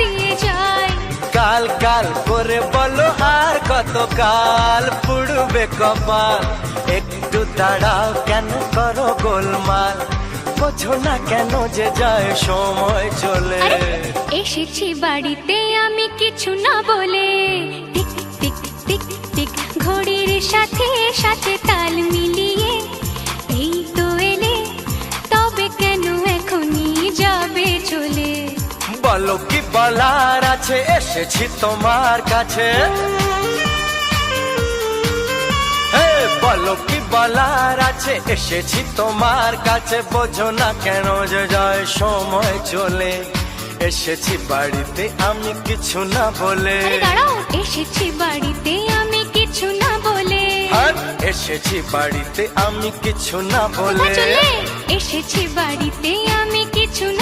দিয়ে যায়। কাল কাল করে বলো আর কত কাল পুড়বে কপাল, একটু দাঁড়াও কেন করো গোলমাল, বোঝো না কেন যে যায় সময় চলে। আরে, এসেছি বাড়িতে আমি কিছু না বলে, টিক টিক টিক টিক ঘড়ির সাথে সাথে তাল মিলিয়ে, এই তো এলে তবে কেন এখনই যাবে চলে। বলো কি বলার আছে, এসেছি তোমার কাছে। বলো কি বলার আছে, এসেছি তোমার কাছে, বোঝো না কেন যে যায় সময় চলে। এসেছি বাড়িতে আমি কিছু না বলে। আরে দাঁড়াও, এসেছি বাড়িতে আমি কিছু না বলে। এসেছি বাড়িতে আমি কিছু না বলে। চলে এসেছি বাড়িতে আমি কিছু না